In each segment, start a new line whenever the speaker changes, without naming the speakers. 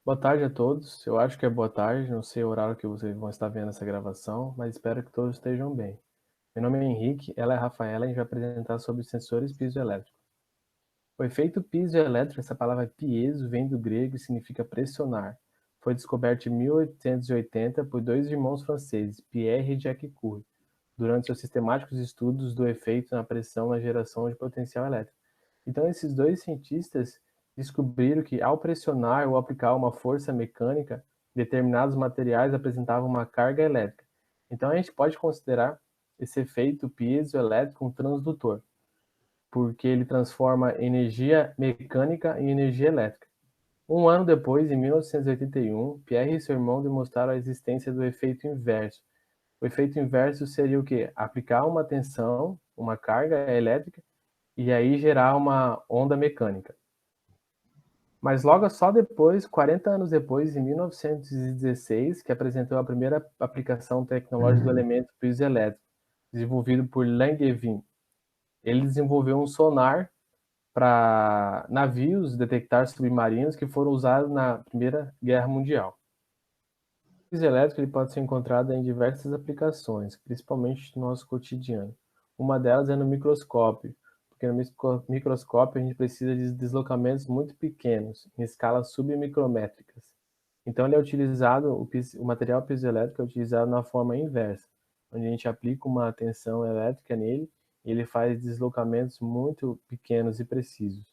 Boa tarde a todos. Eu acho que é boa tarde, não sei o horário que vocês vão estar vendo essa gravação, mas espero que todos estejam bem. Meu nome é Henrique, ela é Rafaela e a gente vai apresentar sobre sensores piezoelétricos. O efeito piezoelétrico, essa palavra piezo vem do grego e significa pressionar. Foi descoberto em 1880 por dois irmãos franceses, Pierre e Jacques Curie, durante seus sistemáticos estudos do efeito na pressão na geração de potencial elétrico. Então, esses dois cientistas descobriram que, ao pressionar ou aplicar uma força mecânica, determinados materiais apresentavam uma carga elétrica. Então, a gente pode considerar esse efeito piezoelétrico um transdutor, porque ele transforma energia mecânica em energia elétrica. Um ano depois, em 1981, Pierre e seu irmão demonstraram a existência do efeito inverso. O efeito inverso seria o quê? Aplicar uma tensão, uma carga elétrica, e aí gerar uma onda mecânica. Mas logo só depois, 40 anos depois, em 1916, que apresentou a primeira aplicação tecnológica do elemento piezoelétrico, desenvolvido por Langevin. Ele desenvolveu um sonar para navios detectar submarinos que foram usados na Primeira Guerra Mundial. O piezoelétrico ele pode ser encontrado em diversas aplicações, principalmente no nosso cotidiano. Uma delas é no microscópio, porque no microscópio a gente precisa de deslocamentos muito pequenos, em escalas submicrométricas. Então ele é utilizado, o material piezoelétrico é utilizado na forma inversa, onde a gente aplica uma tensão elétrica nele e ele faz deslocamentos muito pequenos e precisos.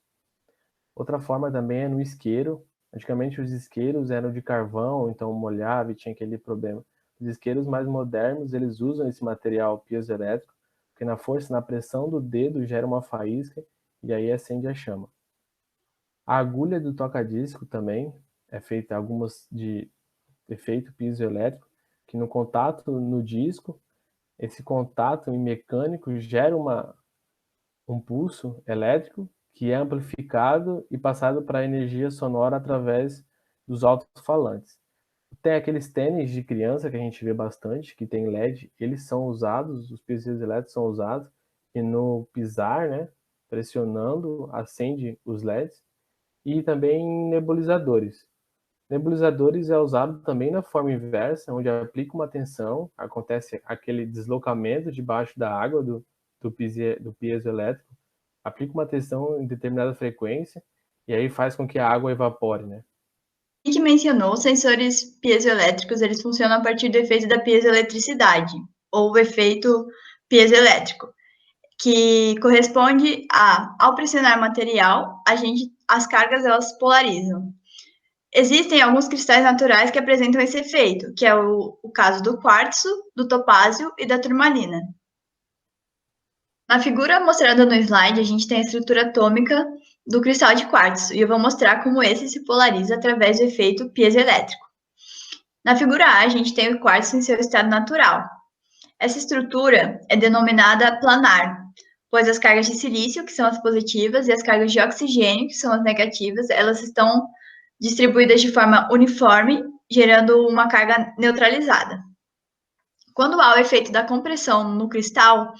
Outra forma também é no isqueiro. Antigamente os isqueiros eram de carvão, então molhava e tinha aquele problema. Os isqueiros mais modernos, eles usam esse material piezoelétrico, porque na força, na pressão do dedo gera uma faísca e aí acende a chama. A agulha do toca-disco também é feita algumas de efeito piezoelétrico, que no contato no disco, esse contato mecânico gera um pulso elétrico que é amplificado e passado para a energia sonora através dos alto-falantes. Tem aqueles tênis de criança que a gente vê bastante, que tem LED, eles são usados, os piezoelétricos elétricos são usados, e no pisar, né, pressionando, acende os LEDs, e também nebulizadores. Nebulizadores é usado também na forma inversa, onde aplica uma tensão, acontece aquele deslocamento debaixo da água do piezoelétrico, aplica uma tensão em determinada frequência e aí faz com que a água evapore, né?
Que mencionou, sensores piezoelétricos, eles funcionam a partir do efeito da piezoeletricidade, ou o efeito piezoelétrico, que corresponde ao pressionar material, as cargas elas polarizam. Existem alguns cristais naturais que apresentam esse efeito, que é o caso do quartzo, do topázio e da turmalina. Na figura mostrada no slide, a gente tem a estrutura atômica do cristal de quartzo, e eu vou mostrar como esse se polariza através do efeito piezoelétrico. Na figura A, a gente tem o quartzo em seu estado natural. Essa estrutura é denominada planar, pois as cargas de silício, que são as positivas, e as cargas de oxigênio, que são as negativas, elas estão distribuídas de forma uniforme, gerando uma carga neutralizada. Quando há o efeito da compressão no cristal,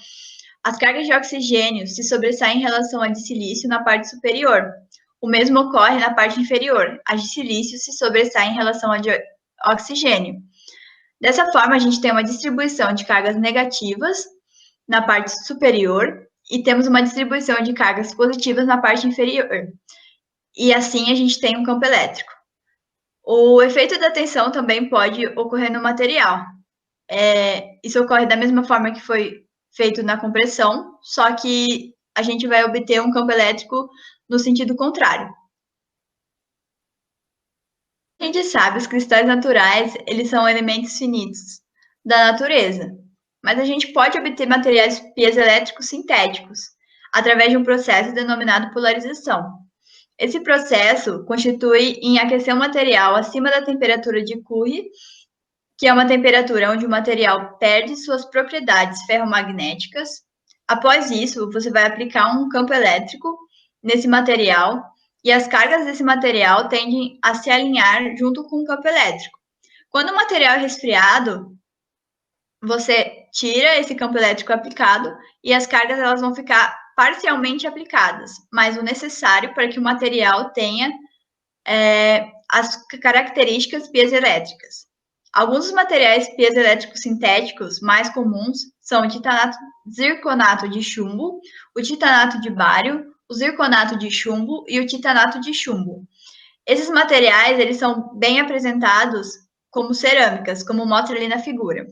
as cargas de oxigênio se sobressaem em relação à de silício na parte superior. O mesmo ocorre na parte inferior. As de silício se sobressaem em relação à de oxigênio. Dessa forma, a gente tem uma distribuição de cargas negativas na parte superior e temos uma distribuição de cargas positivas na parte inferior. E assim a gente tem um campo elétrico. O efeito da tensão também pode ocorrer no material. Isso ocorre da mesma forma que foi feito na compressão, só que a gente vai obter um campo elétrico no sentido contrário. A gente sabe, os cristais naturais, eles são elementos finitos da natureza, mas a gente pode obter materiais piezoelétricos sintéticos através de um processo denominado polarização. Esse processo constitui em aquecer o material acima da temperatura de Curie, que é uma temperatura onde o material perde suas propriedades ferromagnéticas. Após isso, você vai aplicar um campo elétrico nesse material e as cargas desse material tendem a se alinhar junto com o campo elétrico. Quando o material é resfriado, você tira esse campo elétrico aplicado e as cargas elas vão ficar parcialmente aplicadas, mas o necessário para que o material tenha as características piezoelétricas. Alguns dos materiais piezoelétricos sintéticos mais comuns são o zirconato de chumbo, o titanato de bário, o zirconato de chumbo e o titanato de chumbo. Esses materiais, eles são bem apresentados como cerâmicas, como mostra ali na figura.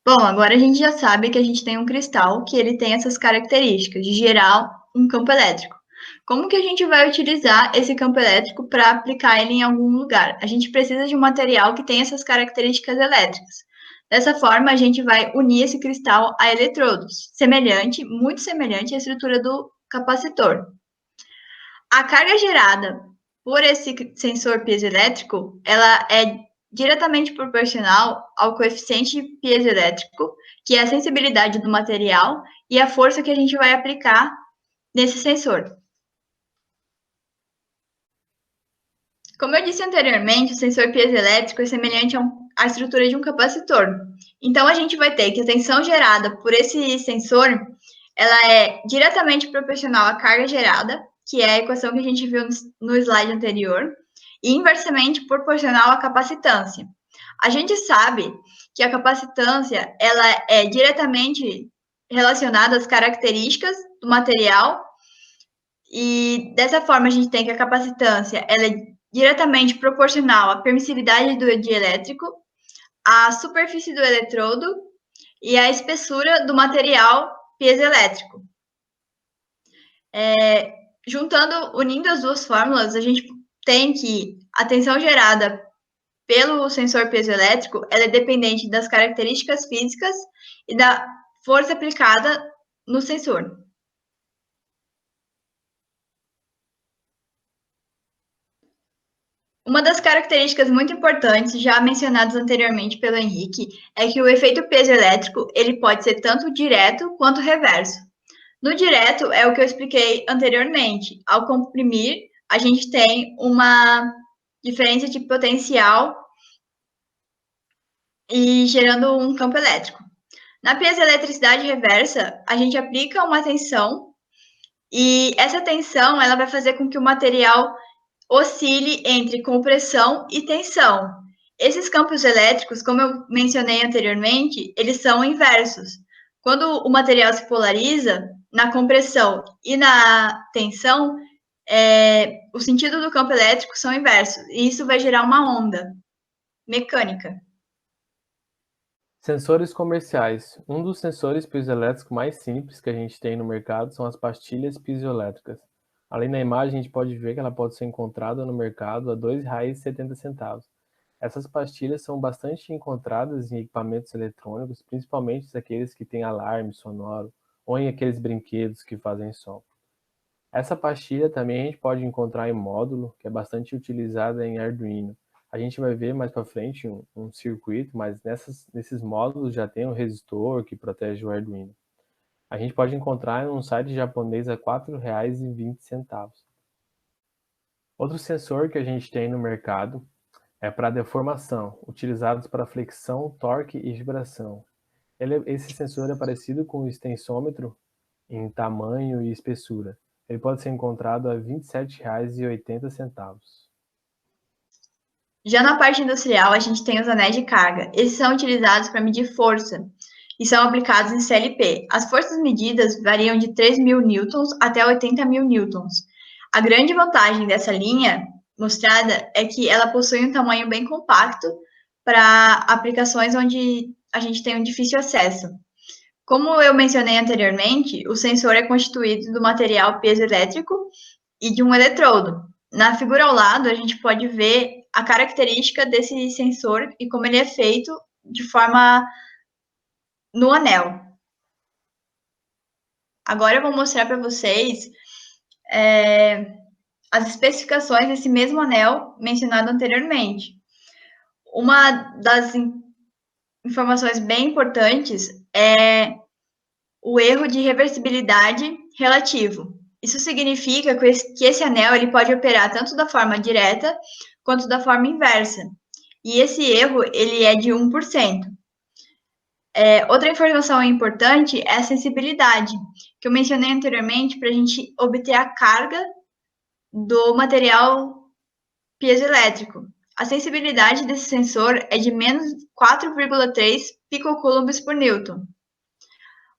Bom, agora a gente já sabe que a gente tem um cristal que ele tem essas características de gerar um campo elétrico. Como que a gente vai utilizar esse campo elétrico para aplicar ele em algum lugar? A gente precisa de um material que tenha essas características elétricas. Dessa forma, a gente vai unir esse cristal a eletrodos, muito semelhante à estrutura do capacitor. A carga gerada por esse sensor piezoelétrico, ela é diretamente proporcional ao coeficiente piezoelétrico, que é a sensibilidade do material, e a força que a gente vai aplicar nesse sensor. Como eu disse anteriormente, o sensor piezoelétrico é semelhante à estrutura de um capacitor. Então, a gente vai ter que a tensão gerada por esse sensor, ela é diretamente proporcional à carga gerada, que é a equação que a gente viu no slide anterior, e inversamente proporcional à capacitância. A gente sabe que a capacitância, ela é diretamente relacionada às características do material, e dessa forma a gente tem que a capacitância, ela é diretamente proporcional à permissividade do dielétrico, à superfície do eletrodo e à espessura do material piezoelétrico. Unindo as duas fórmulas, a gente tem que a tensão gerada pelo sensor piezoelétrico, ela é dependente das características físicas e da força aplicada no sensor. Uma das características muito importantes, já mencionadas anteriormente pelo Henrique, é que o efeito piezoelétrico ele pode ser tanto direto quanto reverso. No direto é o que eu expliquei anteriormente. Ao comprimir, a gente tem uma diferença de potencial e gerando um campo elétrico. Na piezoeletricidade reversa, a gente aplica uma tensão e essa tensão ela vai fazer com que o material oscile entre compressão e tensão. Esses campos elétricos, como eu mencionei anteriormente, eles são inversos. Quando o material se polariza, na compressão e na tensão, o sentido do campo elétrico são inversos, e isso vai gerar uma onda mecânica.
Sensores comerciais. Um dos sensores piezoelétricos mais simples que a gente tem no mercado são as pastilhas piezoelétricas. Ali na imagem a gente pode ver que ela pode ser encontrada no mercado a R$ 2,70. Essas pastilhas são bastante encontradas em equipamentos eletrônicos, principalmente aqueles que têm alarme sonoro ou em aqueles brinquedos que fazem som. Essa pastilha também a gente pode encontrar em módulo, que é bastante utilizada em Arduino. A gente vai ver mais para frente um circuito, mas nesses módulos já tem um resistor que protege o Arduino. A gente pode encontrar em um site japonês a R$ 4,20. Outro sensor que a gente tem no mercado é para deformação, utilizados para flexão, torque e vibração. Esse sensor é parecido com o extensômetro em tamanho e espessura. Ele pode ser encontrado a R$ 27,80.
Já na parte industrial, a gente tem os anéis de carga. Eles são utilizados para medir força e são aplicados em CLP. As forças medidas variam de 3.000 newtons até 80.000 newtons. A grande vantagem dessa linha mostrada é que ela possui um tamanho bem compacto para aplicações onde a gente tem um difícil acesso. Como eu mencionei anteriormente, o sensor é constituído do material piezoelétrico e de um eletrodo. Na figura ao lado, a gente pode ver a característica desse sensor e como ele é feito de forma no anel. Agora eu vou mostrar para vocês as especificações desse mesmo anel mencionado anteriormente. Uma das informações bem importantes é o erro de reversibilidade relativo. Isso significa que esse anel ele pode operar tanto da forma direta quanto da forma inversa. E esse erro ele é de 1%. Outra informação importante é a sensibilidade, que eu mencionei anteriormente para a gente obter a carga do material piezoelétrico. A sensibilidade desse sensor é de menos 4,3 picocoulombs por Newton.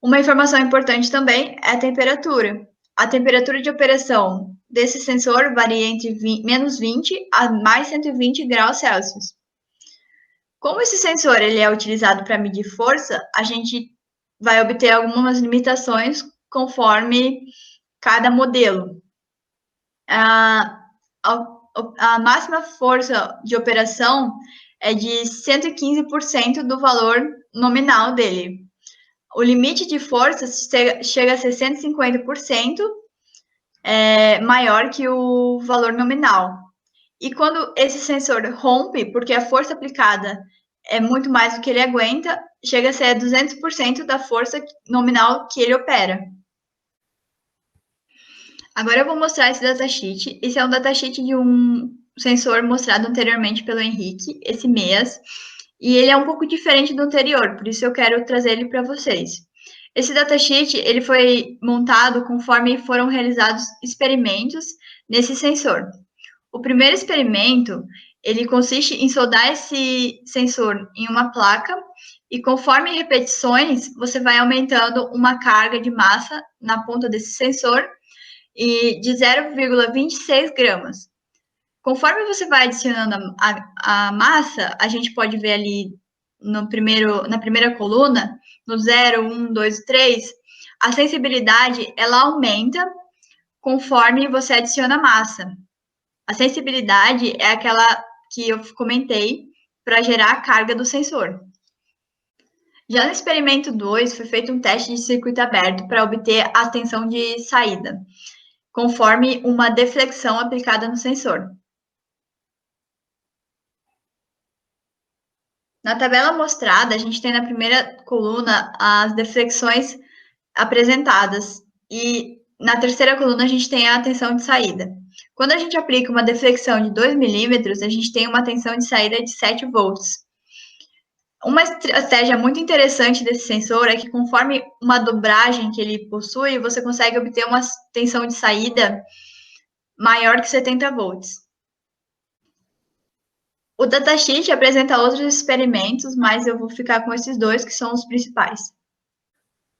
Uma informação importante também é a temperatura. A temperatura de operação desse sensor varia entre menos 20 a mais 120 graus Celsius. Como esse sensor ele é utilizado para medir força, a gente vai obter algumas limitações conforme cada modelo. A máxima força de operação é de 115% do valor nominal dele. O limite de força chega a ser 150% maior que o valor nominal. E quando esse sensor rompe, porque a força aplicada é muito mais do que ele aguenta, chega a ser 200% da força nominal que ele opera. Agora eu vou mostrar esse datasheet. Esse é um datasheet de um sensor mostrado anteriormente pelo Henrique, esse MEAS, e ele é um pouco diferente do anterior, por isso eu quero trazer ele para vocês. Esse datasheet ele foi montado conforme foram realizados experimentos nesse sensor. O primeiro experimento, ele consiste em soldar esse sensor em uma placa e conforme repetições, você vai aumentando uma carga de massa na ponta desse sensor e de 0,26 gramas. Conforme você vai adicionando a massa, a gente pode ver ali na primeira coluna, no 0, 1, 2, 3, a sensibilidade ela aumenta conforme você adiciona massa. A sensibilidade é aquela que eu comentei para gerar a carga do sensor. Já no experimento 2, foi feito um teste de circuito aberto para obter a tensão de saída, conforme uma deflexão aplicada no sensor. Na tabela mostrada, a gente tem na primeira coluna as deflexões apresentadas e na terceira coluna a gente tem a tensão de saída. Quando a gente aplica uma deflexão de 2 milímetros, a gente tem uma tensão de saída de 7 volts. Uma estratégia muito interessante desse sensor é que conforme uma dobragem que ele possui, você consegue obter uma tensão de saída maior que 70 volts. O datasheet apresenta outros experimentos, mas eu vou ficar com esses dois que são os principais.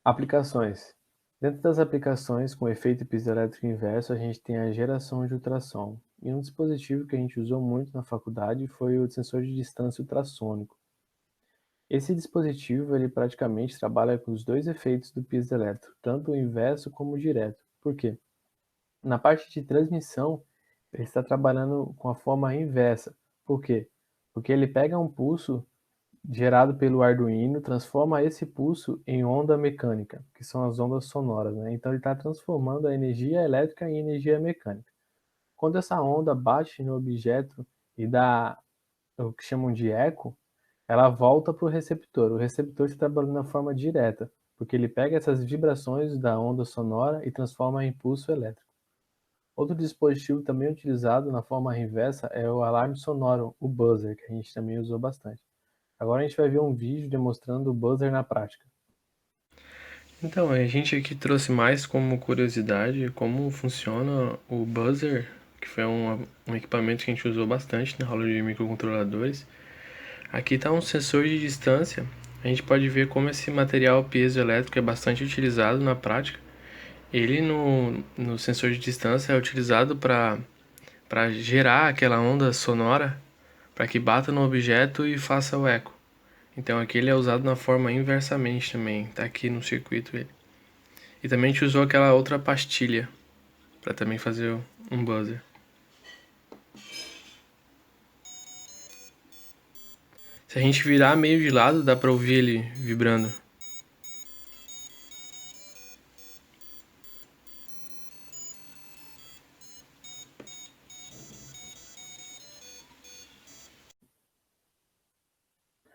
Aplicações. Dentro das aplicações com efeito piezoelétrico inverso, a gente tem a geração de ultrassom. E um dispositivo que a gente usou muito na faculdade foi o sensor de distância ultrassônico. Esse dispositivo ele praticamente trabalha com os dois efeitos do piezoelétrico, tanto o inverso como o direto. Por quê? Na parte de transmissão, ele está trabalhando com a forma inversa. Por quê? Porque ele pega um pulso gerado pelo Arduino, transforma esse pulso em onda mecânica, que são as ondas sonoras, né? Então ele está transformando a energia elétrica em energia mecânica. Quando essa onda bate no objeto e dá o que chamam de eco, ela volta para o receptor. O receptor está trabalhando na forma direta, porque ele pega essas vibrações da onda sonora e transforma em impulso elétrico. Outro dispositivo também utilizado na forma inversa é o alarme sonoro, o buzzer, que a gente também usou bastante. Agora a gente vai ver um vídeo demonstrando o buzzer na prática.
Então, a gente aqui trouxe mais como curiosidade como funciona o buzzer, que foi um equipamento que a gente usou bastante na aula de microcontroladores. Aqui está um sensor de distância. A gente pode ver como esse material piezoelétrico é bastante utilizado na prática. Ele no sensor de distância é utilizado para gerar aquela onda sonora para que bata no objeto e faça o eco. Então aqui ele é usado na forma inversamente também, tá aqui no circuito ele. E também a gente usou aquela outra pastilha para também fazer um buzzer. Se a gente virar meio de lado, dá para ouvir ele vibrando.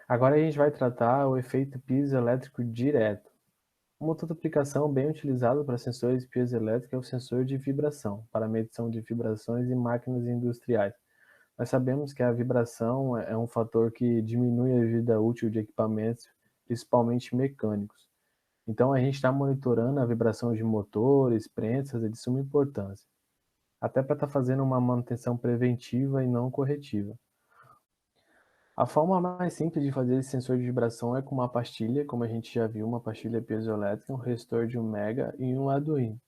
Agora a gente vai tratar o efeito piezoelétrico direto. Uma outra aplicação bem utilizada para sensores piezoelétricos é o sensor de vibração, para medição de vibrações em máquinas industriais. Nós sabemos que a vibração é um fator que diminui a vida útil de equipamentos, principalmente mecânicos. Então a gente está monitorando a vibração de motores, prensas, é de suma importância. até para estar fazendo uma manutenção preventiva e não corretiva. A forma mais simples de fazer esse sensor de vibração é com uma pastilha, como a gente já viu, uma pastilha piezoelétrica, um resistor de 1 mega e um Arduino.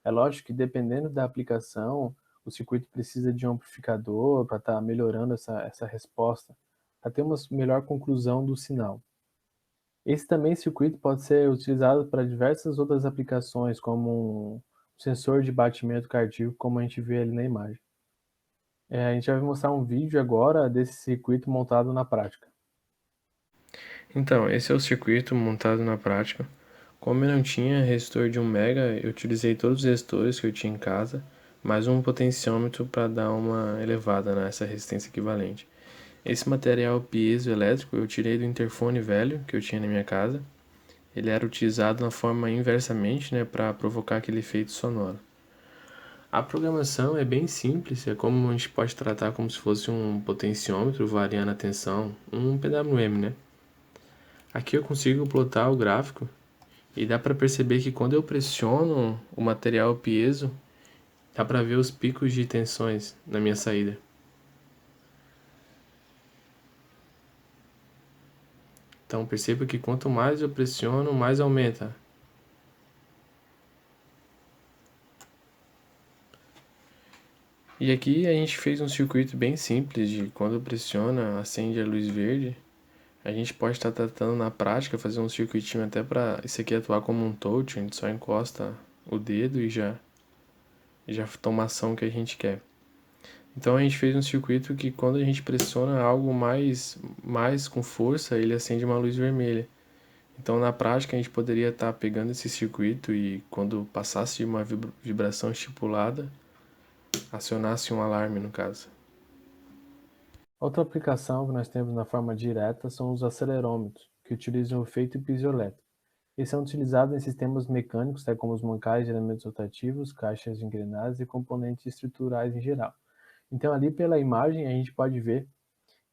É lógico que dependendo da aplicação, o circuito precisa de um amplificador para estar melhorando essa resposta, para ter uma melhor conclusão do sinal. Esse também circuito pode ser utilizado para diversas outras aplicações, como um sensor de batimento cardíaco, como a gente vê ali na imagem. A gente vai mostrar um vídeo agora desse circuito montado na prática.
Então, esse é o circuito montado na prática. Como eu não tinha resistor de 1 mega, eu utilizei todos os resistores que eu tinha em casa, mais um potenciômetro para dar uma elevada nessa resistência equivalente. Esse material piezoelétrico eu tirei do interfone velho que eu tinha na minha casa. Ele era utilizado na forma inversamente, para provocar aquele efeito sonoro. A programação é bem simples, é como a gente pode tratar como se fosse um potenciômetro variando a tensão, um PWM, Aqui eu consigo plotar o gráfico e dá para perceber que quando eu pressiono o material piezo, dá para ver os picos de tensões na minha saída. Então perceba que quanto mais eu pressiono, mais aumenta. E aqui a gente fez um circuito bem simples de quando pressiona, acende a luz verde. A gente pode estar tratando na prática, fazer um circuitinho até para isso aqui atuar como um touch, a gente só encosta o dedo e já toma a ação que a gente quer. Então a gente fez um circuito que quando a gente pressiona algo mais com força, ele acende uma luz vermelha. Então na prática a gente poderia estar pegando esse circuito e quando passasse uma vibração estipulada, acionasse um alarme no caso.
Outra aplicação que nós temos na forma direta são os acelerômetros, que utilizam o efeito piezoelétrico. Eles são utilizados em sistemas mecânicos, como os mancais de elementos rotativos, caixas de engrenagens e componentes estruturais em geral. Então, ali pela imagem, a gente pode ver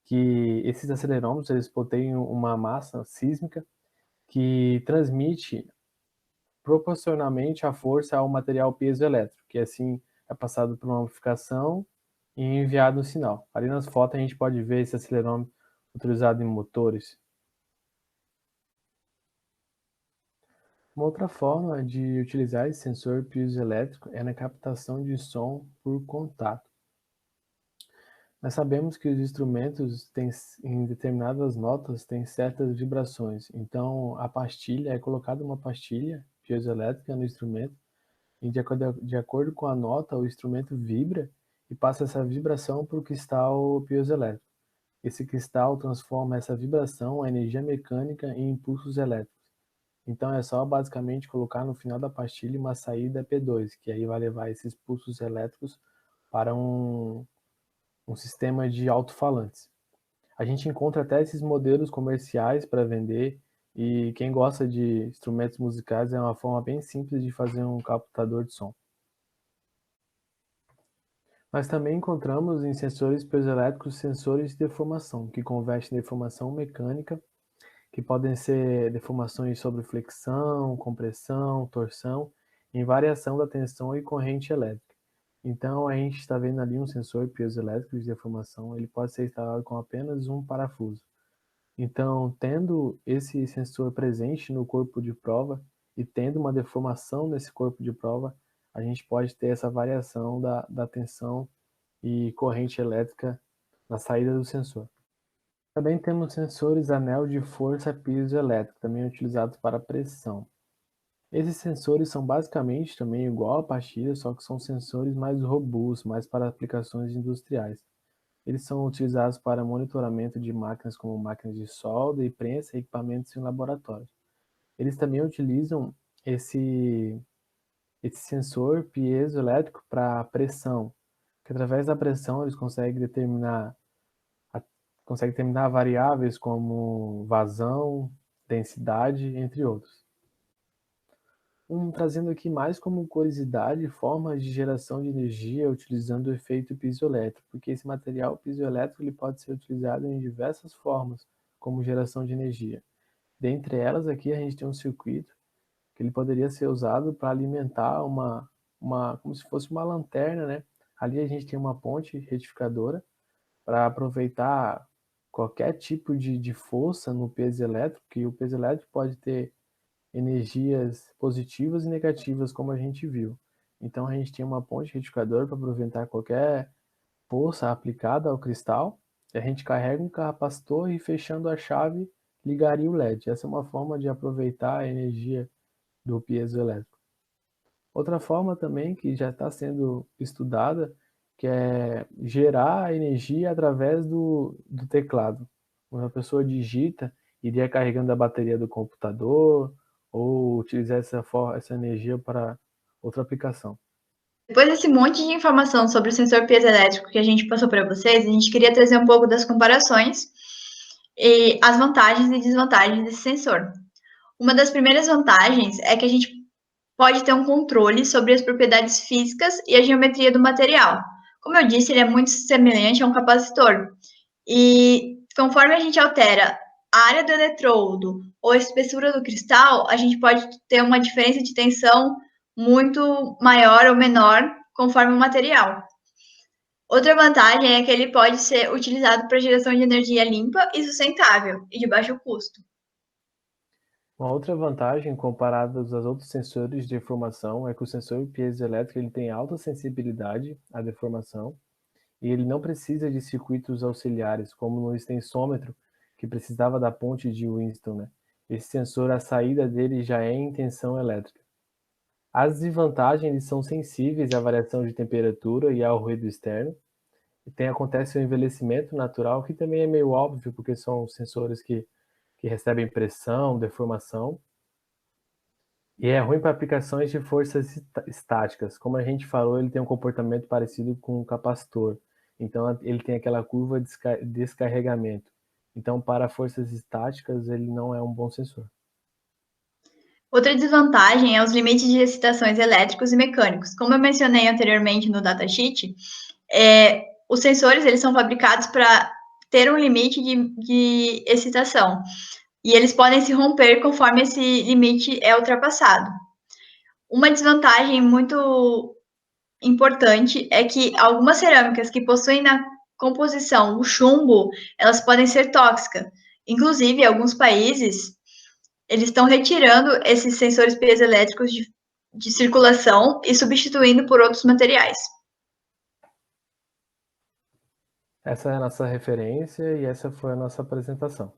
que esses acelerômetros eles possuem uma massa sísmica que transmite proporcionalmente a força ao material piezoelétrico, que assim é passado por uma amplificação e enviado um sinal. Ali nas fotos a gente pode ver esse acelerômetro utilizado em motores. Uma outra forma de utilizar esse sensor piezoelétrico é na captação de som por contato. Nós sabemos que os instrumentos têm, em determinadas notas, têm certas vibrações. Então, a pastilha, é colocada uma pastilha piezoelétrica no instrumento e de acordo com a nota, o instrumento vibra e passa essa vibração para o cristal piezoelétrico. Esse cristal transforma essa vibração, a energia mecânica, em impulsos elétricos. Então é só basicamente colocar no final da pastilha uma saída P2, que aí vai levar esses pulsos elétricos para um sistema de alto-falantes. A gente encontra até esses modelos comerciais para vender e quem gosta de instrumentos musicais é uma forma bem simples de fazer um captador de som. Nós também encontramos em sensores piezoelétricos sensores de deformação, que convertem deformação mecânica, que podem ser deformações sobre flexão, compressão, torção, em variação da tensão e corrente elétrica. Então a gente está vendo ali um sensor piezoelétrico de deformação, ele pode ser instalado com apenas um parafuso. Então, tendo esse sensor presente no corpo de prova e tendo uma deformação nesse corpo de prova, a gente pode ter essa variação da tensão e corrente elétrica na saída do sensor. Também temos sensores anel de força piezoelétrica, também utilizados para pressão. Esses sensores são basicamente também igual a pastilha, só que são sensores mais robustos, mais para aplicações industriais. Eles são utilizados para monitoramento de máquinas como máquinas de solda e prensa e equipamentos em laboratórios. Eles também utilizam esse sensor piezoelétrico para pressão, que através da pressão eles conseguem determinar variáveis como vazão, densidade, entre outros. Trazendo aqui mais como curiosidade formas de geração de energia utilizando o efeito piezoelétrico, porque esse material piezoelétrico ele pode ser utilizado em diversas formas como geração de energia. Dentre elas aqui a gente tem um circuito que ele poderia ser usado para alimentar como se fosse uma lanterna, Ali a gente tem uma ponte retificadora para aproveitar qualquer tipo de força no peso elétrico, que o peso elétrico pode ter energias positivas e negativas, como a gente viu. Então a gente tem uma ponte retificadora para aproveitar qualquer força aplicada ao cristal, e a gente carrega um capacitor e fechando a chave ligaria o LED. Essa é uma forma de aproveitar a energia do piezoelétrico. Outra forma também que já está sendo estudada, que é gerar energia através do teclado. Quando a pessoa digita, iria carregando a bateria do computador ou utilizar essa energia para outra aplicação.
Depois desse monte de informação sobre o sensor piezoelétrico que a gente passou para vocês, a gente queria trazer um pouco das comparações e as vantagens e desvantagens desse sensor. Uma das primeiras vantagens é que a gente pode ter um controle sobre as propriedades físicas e a geometria do material. Como eu disse, ele é muito semelhante a um capacitor. E conforme a gente altera a área do eletrodo ou a espessura do cristal, a gente pode ter uma diferença de tensão muito maior ou menor conforme o material. Outra vantagem é que ele pode ser utilizado para geração de energia limpa e sustentável e de baixo custo.
Uma outra vantagem comparada aos outros sensores de deformação é que o sensor piezoelétrico ele tem alta sensibilidade à deformação e ele não precisa de circuitos auxiliares, como no extensômetro, que precisava da ponte de Winston, né? Esse sensor, a saída dele já é em tensão elétrica. As desvantagens, eles são sensíveis à variação de temperatura e ao ruído externo. E acontece o envelhecimento natural, que também é meio óbvio, porque são sensores que recebem pressão, deformação. E é ruim para aplicações de forças estáticas. Como a gente falou, ele tem um comportamento parecido com um capacitor. Então, ele tem aquela curva de descarregamento. Então, para forças estáticas, ele não é um bom sensor.
Outra desvantagem é os limites de excitações elétricos e mecânicos. Como eu mencionei anteriormente no datasheet, os sensores eles são fabricados para ter um limite de excitação. E eles podem se romper conforme esse limite é ultrapassado. Uma desvantagem muito importante é que algumas cerâmicas que possuem na composição o chumbo, elas podem ser tóxicas. Inclusive, em alguns países, eles estão retirando esses sensores piezoelétricos de circulação e substituindo por outros materiais.
Essa é a nossa referência e essa foi a nossa apresentação.